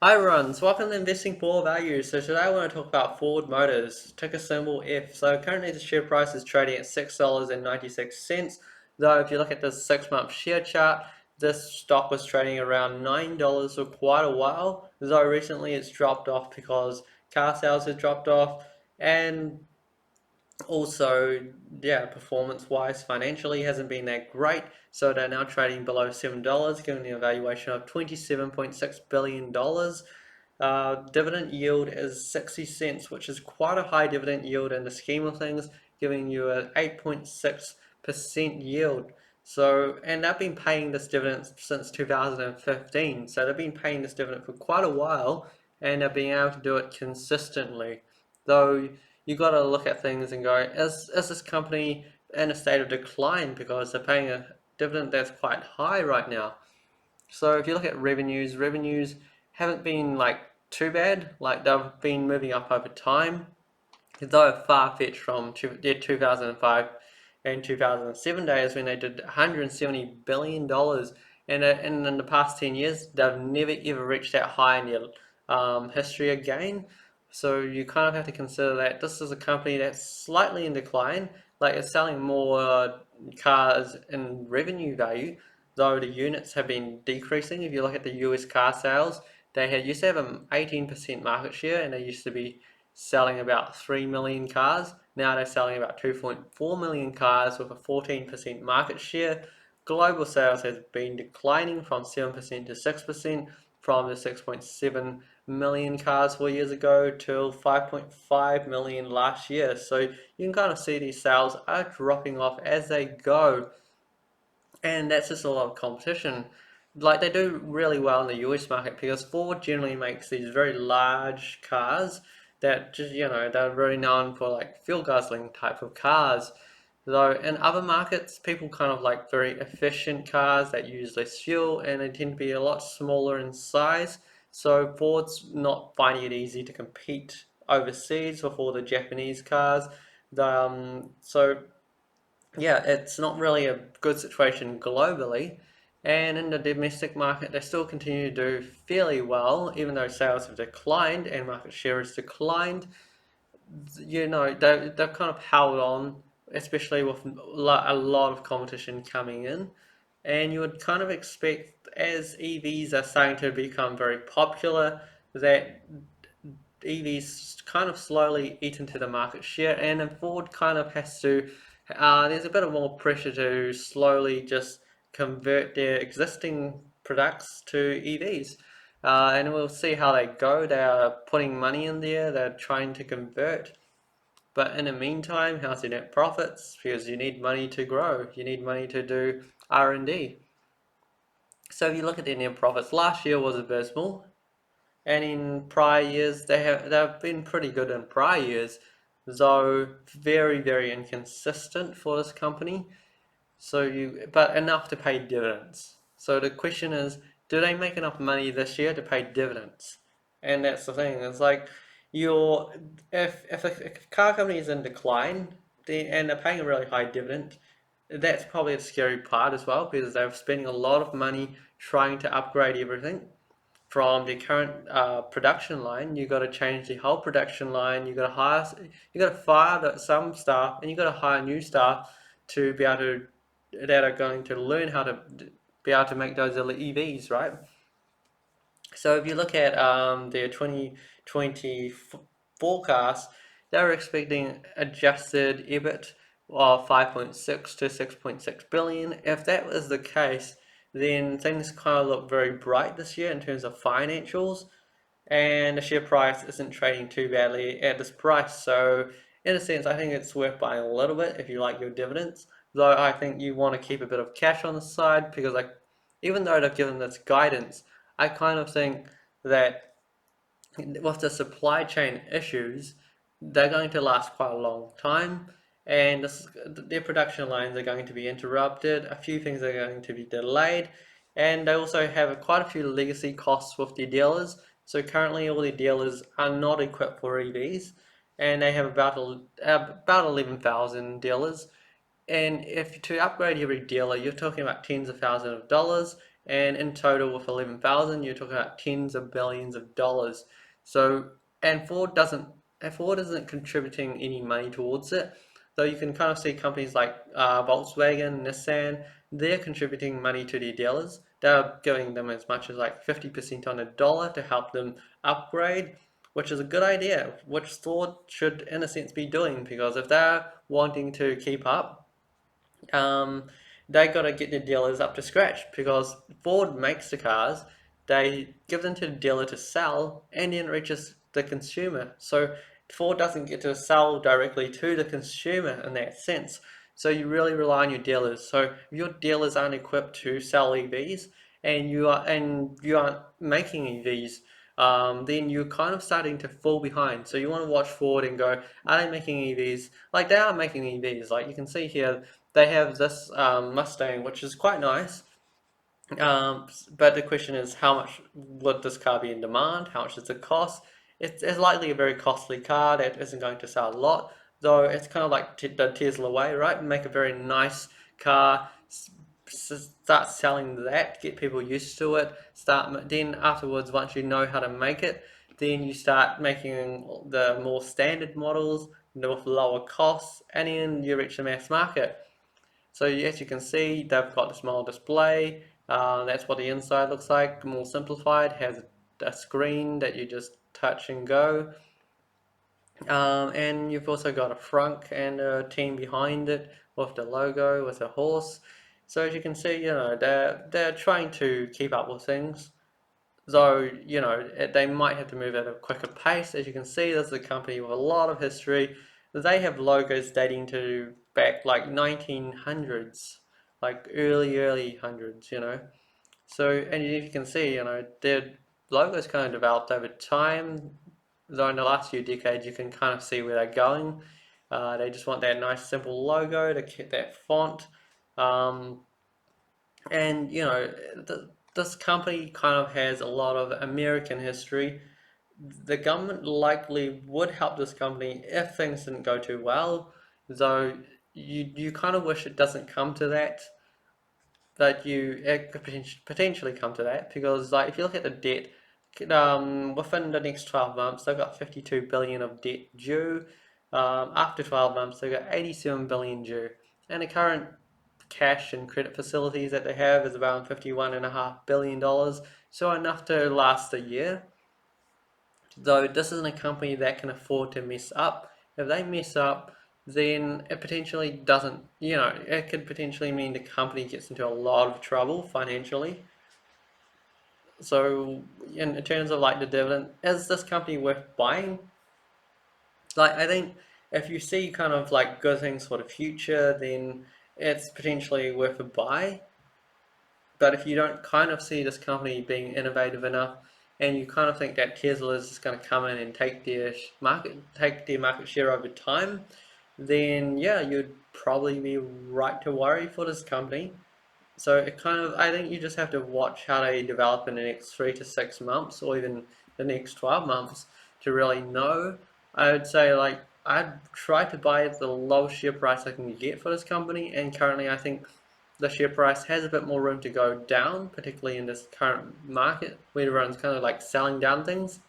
Hi everyone, so welcome to Investing for Value. So today I want to talk about Ford Motors, ticker symbol F. So currently the share price is trading at $6.96. Though if you look at the 6-month share chart, this stock was trading around $9 for quite a while. Though recently it's dropped off because car sales have dropped off, and also, yeah, performance-wise, financially hasn't been that great. So they're now trading below $7, giving a valuation of $27.6 billion. Dividend yield is 60 cents, which is quite a high dividend yield in the scheme of things, giving you an 8.6% yield. So, and they've been paying this dividend since 2015. So they've been paying this dividend for quite a while, and they're being able to do it consistently. Though you got to look at things and go, is this company in a state of decline because they're paying a dividend that's quite high right now? So if you look at revenues haven't been like too bad. Like they've been moving up over time, though far-fetched from their 2005 and 2007 days when they did $170 billion. And in the past 10 years, they've never ever reached that high in their history again. So you kind of have to consider that this is a company that's slightly in decline. Like it's selling more cars in revenue value, though the units have been decreasing. If you look at the US car sales, they had used to have an 18% market share, and they used to be selling about 3 million cars. Now they're selling about 2.4 million cars with a 14% market share. Global sales has been declining from 7% to 6%, from the 6.7 million cars 4 years ago to 5.5 million last year. So you can kind of see these sales are dropping off as they go, and that's just a lot of competition. Like they do really well in the US market because Ford generally makes these very large cars that just, they're very known for like fuel guzzling type of cars. Though in other markets, people kind of like very efficient cars that use less fuel, and they tend to be a lot smaller in size. So Ford's not finding it easy to compete overseas with all the Japanese cars. So yeah, it's not really a good situation globally. And in the domestic market, they still continue to do fairly well, even though sales have declined and market share has declined. They've kind of held on, especially with a lot of competition coming in. And you would kind of expect, as EVs are starting to become very popular, that EVs kind of slowly eat into the market share, and then Ford kind of has to. There's a bit of more pressure to slowly just convert their existing products to EVs, and we'll see how they go. They are putting money in there. They're trying to convert, but in the meantime, how's your net profits? Because you need money to grow. You need money to do R&D. So if you look at their net profits, last year was abysmal. And in prior years, they've been pretty good in prior years, though very, very inconsistent for this company. But enough to pay dividends. So the question is, do they make enough money this year to pay dividends? And that's the thing. It's like you're if a car company is in decline, and they're paying a really high dividend, that's probably a scary part as well because they're spending a lot of money trying to upgrade everything from the current production line. You got to change the whole production line. You got to fire some staff, and you got to hire new staff to be able to that are going to learn how to be able to make those EVs, right? So if you look at their 2020 forecast, they're expecting adjusted EBIT of 5.6 to 6.6 billion. If that was the case, then things kind of look very bright this year in terms of financials, and the share price isn't trading too badly at this price. So in a sense, I think it's worth buying a little bit if you like your dividends. Though I think you want to keep a bit of cash on the side because, like, even though they've given this guidance, I kind of think that with the supply chain issues, they're going to last quite a long time, and their production lines are going to be interrupted. A few things are going to be delayed, and they also have quite a few legacy costs with their dealers. So currently, all their dealers are not equipped for EVs, and they have about 11,000 dealers. And if to upgrade every dealer, you're talking about tens of thousands of dollars, and in total with 11,000, you're talking about tens of billions of dollars. So, and Ford isn't contributing any money towards it. Though you can kind of see companies like Volkswagen, Nissan, they're contributing money to their dealers. They're giving them as much as like 50% on a dollar to help them upgrade, which is a good idea, which Ford should, in a sense, be doing, because if they're wanting to keep up, um, they got to get the dealers up to scratch, because Ford makes the cars, they give them to the dealer to sell, and then it reaches the consumer. So Ford doesn't get to sell directly to the consumer in that sense. So you really rely on your dealers. So if your dealers aren't equipped to sell EVs, and you aren't making EVs, then you're kind of starting to fall behind. So you want to watch Ford and go, are they making EVs? Like, they are making EVs. Like, you can see here, they have this Mustang, which is quite nice. But the question is, how much would this car be in demand? How much does it cost? It's likely a very costly car that isn't going to sell a lot, though it's kind of like the Tesla way, right? Make a very nice car, start selling that, get people used to it, then afterwards, once you know how to make it, then you start making the more standard models with lower costs, and then you reach the mass market. So as you can see, they've got a small display. That's what the inside looks like, more simplified. Has a screen that you just touch and go. And you've also got a front and a team behind it with the logo, with a horse. So as you can see, they're trying to keep up with things. Though, they might have to move at a quicker pace. As you can see, this is a company with a lot of history. They have logos dating to back like 1900s, like early hundreds. So, and you can see, their logos kind of developed over time. Though in the last few decades, you can kind of see where they're going. They just want that nice, simple logo to keep that font. Um, and this company kind of has a lot of American history. The government likely would help this company if things didn't go too well, though you kind of wish it doesn't come to that. That it could potentially come to that, because like if you look at the debt, within the next 12 months they've got 52 billion of debt due. After 12 months they've got 87 billion due, and the current cash and credit facilities that they have is around $51.5 billion, so enough to last a year. Though this isn't a company that can afford to mess up. If they mess up, then it potentially doesn't, it could potentially mean the company gets into a lot of trouble financially. So, in terms of like the dividend, is this company worth buying? Like, I think if you see kind of like good things for the future, then it's potentially worth a buy. But if you don't kind of see this company being innovative enough, and you kind of think that Tesla is just going to come in and take their market share over time, then yeah, you'd probably be right to worry for this company. So it kind of, I think you just have to watch how they develop in the next 3 to 6 months, or even the next 12 months, to really know. I would say, like, I'd try to buy at the lowest share price I can get for this company, and currently I think the share price has a bit more room to go down, particularly in this current market where everyone's kind of like selling down things.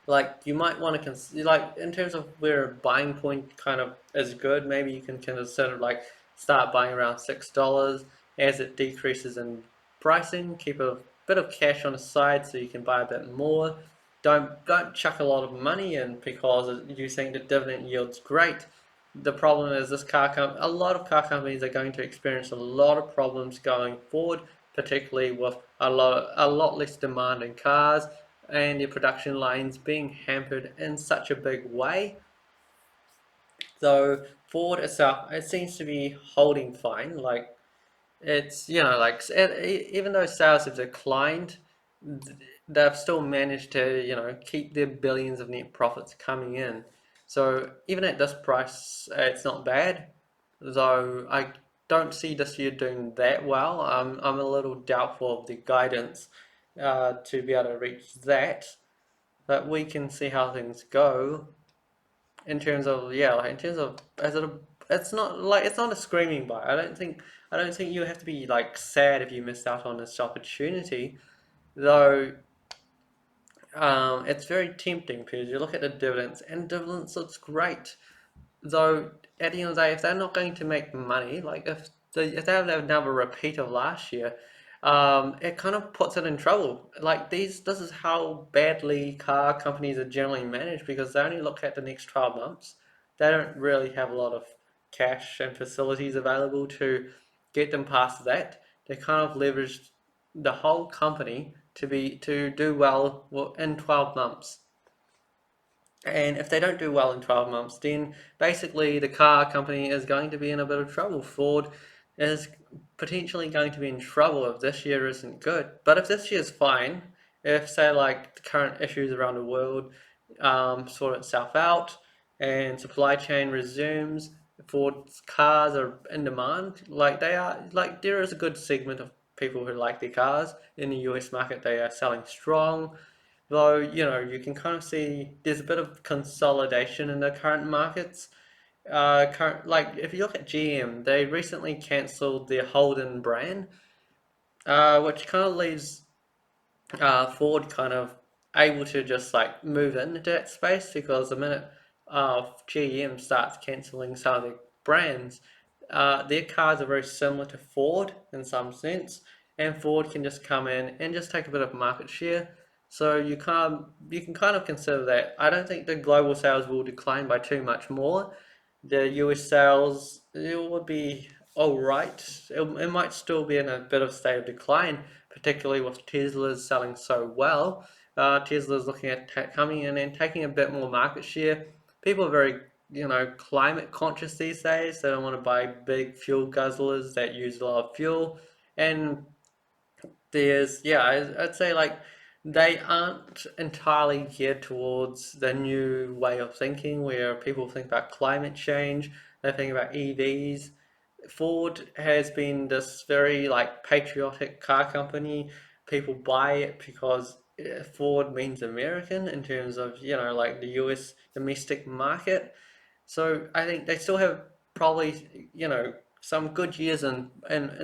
Like, you might want to consider, like, in terms of where a buying point kind of is good, maybe you can consider like start buying around $6 as it decreases in pricing. Keep a bit of cash on the side so you can buy a bit more. Don't chuck a lot of money in because you think the dividend yield's great. The problem is a lot of car companies are going to experience a lot of problems going forward, particularly with a lot less demand in cars, and their production lines being hampered in such a big way. Though Ford itself, it seems to be holding fine. Like, it's, like, even though sales have declined, they've still managed to, keep their billions of net profits coming in. So even at this price, it's not bad. Though I don't see this year doing that well. I'm a little doubtful of the guidance to be able to reach that. But we can see how things go in terms of, yeah, like in terms of, as it it's not a screaming buy. I don't think you have to be like sad if you missed out on this opportunity, though. It's very tempting because you look at the dividends, and dividends looks great. Though at the end of the day, if they're not going to make money, like if they have another repeat of last year, it kind of puts it in trouble. Like this is how badly car companies are generally managed because they only look at the next 12 months. They don't really have a lot of cash and facilities available to get them past that. They kind of leverage the whole company to do well in 12 months. And if they don't do well in 12 months, then basically the car company is going to be in a bit of trouble. Ford is potentially going to be in trouble if this year isn't good. But if this year's fine, if say like the current issues around the world sort itself out and supply chain resumes, Ford's cars are in demand, like they are, like there is a good segment of people who like their cars in the US market. They are selling strong. Though, you know, you can kind of see there's a bit of consolidation in the current markets. Like if you look at GM, they recently cancelled their Holden brand, which kind of leaves Ford kind of able to just like move into that space because the minute GM starts cancelling some of their brands, their cars are very similar to Ford in some sense, and Ford can just come in and just take a bit of market share. So you can kind of consider that. I don't think the global sales will decline by too much more. The US sales it would be all right. It might still be in a bit of state of decline, particularly with Tesla's selling so well. Tesla's looking at coming in and taking a bit more market share. People are very, you know, climate conscious these days. They don't want to buy big fuel guzzlers that use a lot of fuel. And I'd say like they aren't entirely geared towards the new way of thinking where people think about climate change, they think about EVs. Ford has been this very like patriotic car company. People buy it because Ford means American in terms of, you know, like the US domestic market. So I think they still have probably, you know, some good years and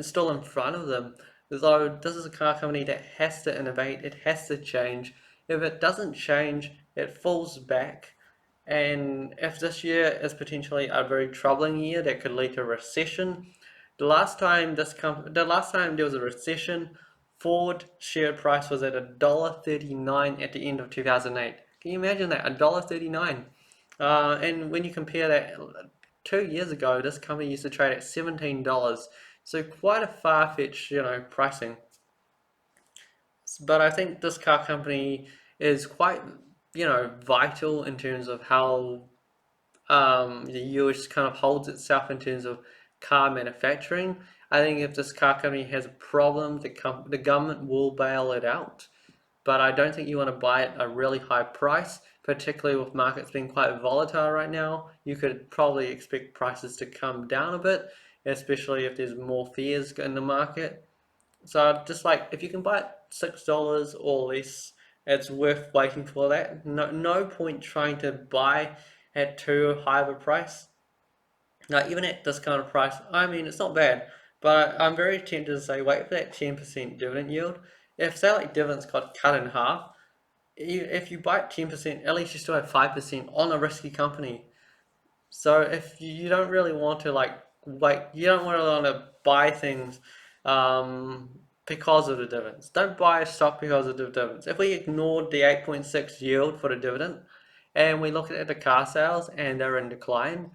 still in front of them. Though this is a car company that has to innovate, it has to change. If it doesn't change, it falls back. And if this year is potentially a very troubling year that could lead to a recession, the last time there was a recession, Ford share price was at $1.39 at the end of 2008. Can you imagine that? $1.39. And when you compare that 2 years ago, this company used to trade at $17. So quite a far-fetched, you know, pricing. But I think this car company is quite, you know, vital in terms of how the US kind of holds itself in terms of car manufacturing. I think if this car company has a problem, the government will bail it out. But I don't think you want to buy it at a really high price, particularly with markets being quite volatile right now. You could probably expect prices to come down a bit, especially if there's more fears in the market. So just like if you can buy it $6 or less, it's worth waiting for that. No point trying to buy at too high of a price. Now, even at this kind of price, I mean, it's not bad, but I'm very tempted to say wait for that 10% dividend yield. If say like dividends got cut in half, if you buy at 10%, at least you still have 5% on a risky company. So if you don't really want to like wait, you don't really want to buy things um, because of the dividends. Don't buy a stock because of the dividends. If we ignored the 8.6 yield for the dividend and we look at the car sales and they're in decline,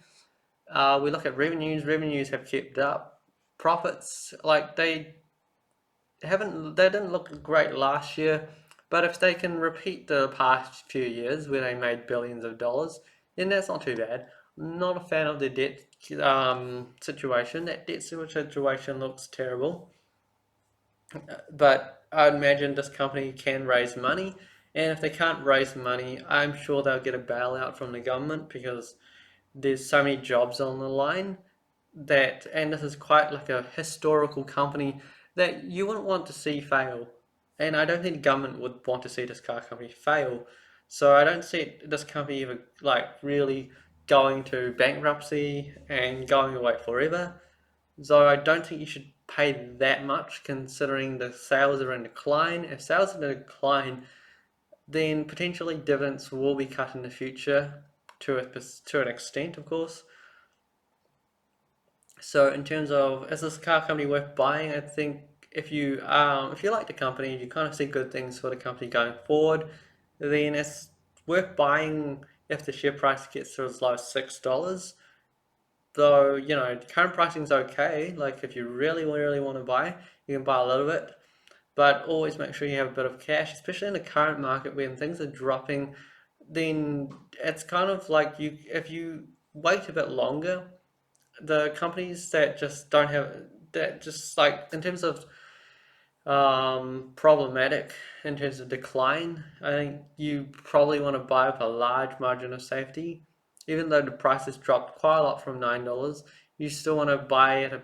we look at revenues have kept up. Profits, like they didn't look great last year, but if they can repeat the past few years where they made billions of dollars, then that's not too bad. Not a fan of the debt situation. That debt situation looks terrible, but I'd imagine this company can raise money, and if they can't raise money, I'm sure they'll get a bailout from the government because there's so many jobs on the line and this is quite like a historical company that you wouldn't want to see fail. And I don't think the government would want to see this car company fail. So I don't see this company ever like really. going to bankruptcy and going away forever. So I don't think you should pay that much considering the sales are in decline. If sales are in decline, then potentially dividends will be cut in the future to an extent, of course. So in terms of is this car company worth buying? I think if you like the company, you kind of see good things for the company going forward, then it's worth buying if the share price gets to as low as $6. Though, current pricing is okay. Like if you really, really want to buy, you can buy a little bit. But always make sure you have a bit of cash, especially in the current market when things are dropping, then it's kind of like if you wait a bit longer, the companies that just don't have that just like in terms of problematic in terms of decline. I think you probably want to buy with a large margin of safety. Even though the price has dropped quite a lot from $9, you still want to buy at a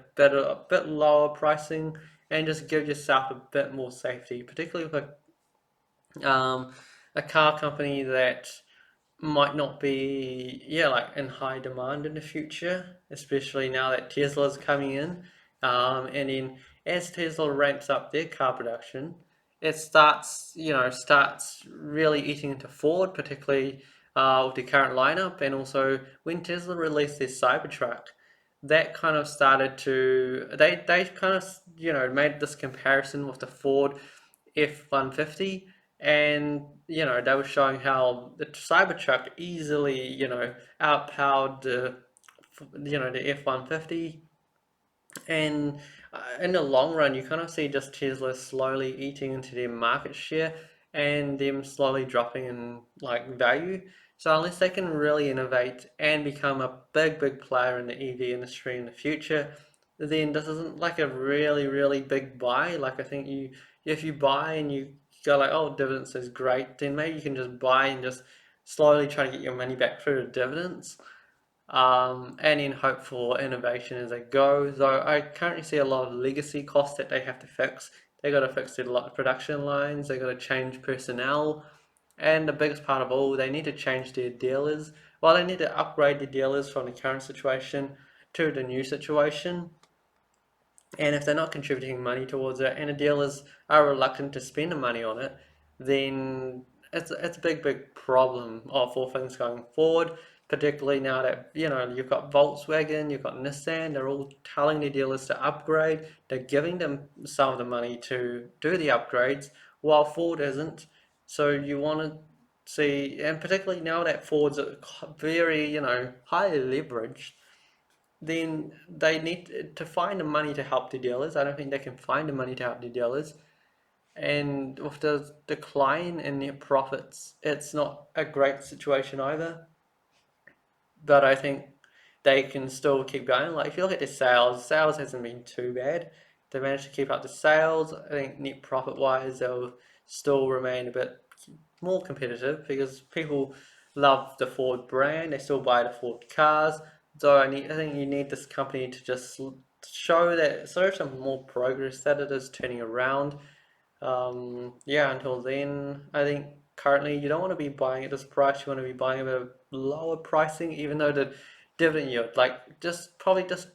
bit lower pricing and just give yourself a bit more safety, particularly with a car company that might not be, yeah, like in high demand in the future, especially now that Tesla's coming in. And then as Tesla ramps up their car production, it starts really eating into Ford, particularly with the current lineup. And also when Tesla released their Cybertruck, that kind of started to, they kind of, made this comparison with the Ford F-150, and they were showing how the Cybertruck easily outpowered the F-150, and in the long run, you kind of see just Tesla slowly eating into their market share and them slowly dropping in like value. So unless they can really innovate and become a big, big player in the EV industry in the future, then this isn't like a really, really big buy. Like I think if you buy and you go like, oh, dividends is great, then maybe you can just buy and just slowly try to get your money back through the dividends, and then hope for innovation as they go. Though I currently see a lot of legacy costs that they have to fix. They got to fix their production lines. They got to change personnel, and the biggest part of all, they need to change their dealers. Well, they need to upgrade the dealers from the current situation to the new situation. And if they're not contributing money towards it, and the dealers are reluctant to spend the money on it, then it's a big, big problem for things going forward. Particularly now that you've got Volkswagen, you've got Nissan, they're all telling the dealers to upgrade. They're giving them some of the money to do the upgrades, while Ford isn't. So you want to see, and particularly now that Ford's very highly leveraged, then they need to find the money to help the dealers. I don't think they can find the money to help the dealers. And with the decline in their profits, it's not a great situation either. But I think they can still keep going. Like if you look at their sales hasn't been too bad. They managed to keep up the sales. I think net profit wise, they'll still remain a bit more competitive because people love the Ford brand. They still buy the Ford cars. So I think you need this company to just show some more progress that it is turning around. Yeah, until then, I think currently you don't want to be buying at this price. You want to be buying at a lower pricing, even though the dividend yield, like just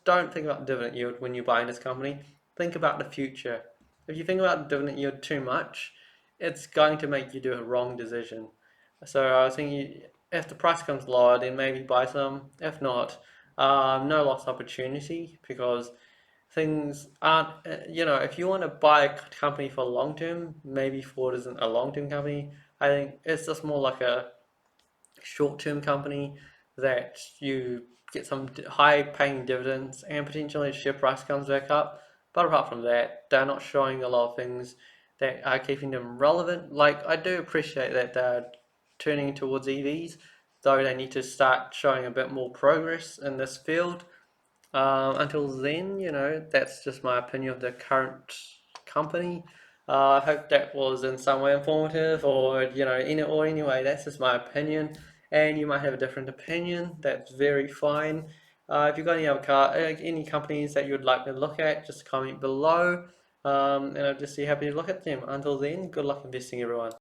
don't think about dividend yield when you're buying this company. Think about the future. If you think about dividend yield too much, it's going to make you do a wrong decision. So I was thinking, if the price comes lower, then maybe buy some. If not, no loss opportunity because things aren't, if you want to buy a company for long term, maybe Ford isn't a long term company. I think it's just more like a short term company that you get some high paying dividends and potentially the share price comes back up. But apart from that, they're not showing a lot of things that are keeping them relevant. Like, I do appreciate that they're turning towards EVs, though they need to start showing a bit more progress in this field. Until then, that's just my opinion of the current company. I hope that was in some way informative, or anyway, that's just my opinion. And you might have a different opinion. That's very fine. If you've got any companies that you would like to look at, just comment below. And I'll just be happy to look at them. Until then, good luck investing, everyone.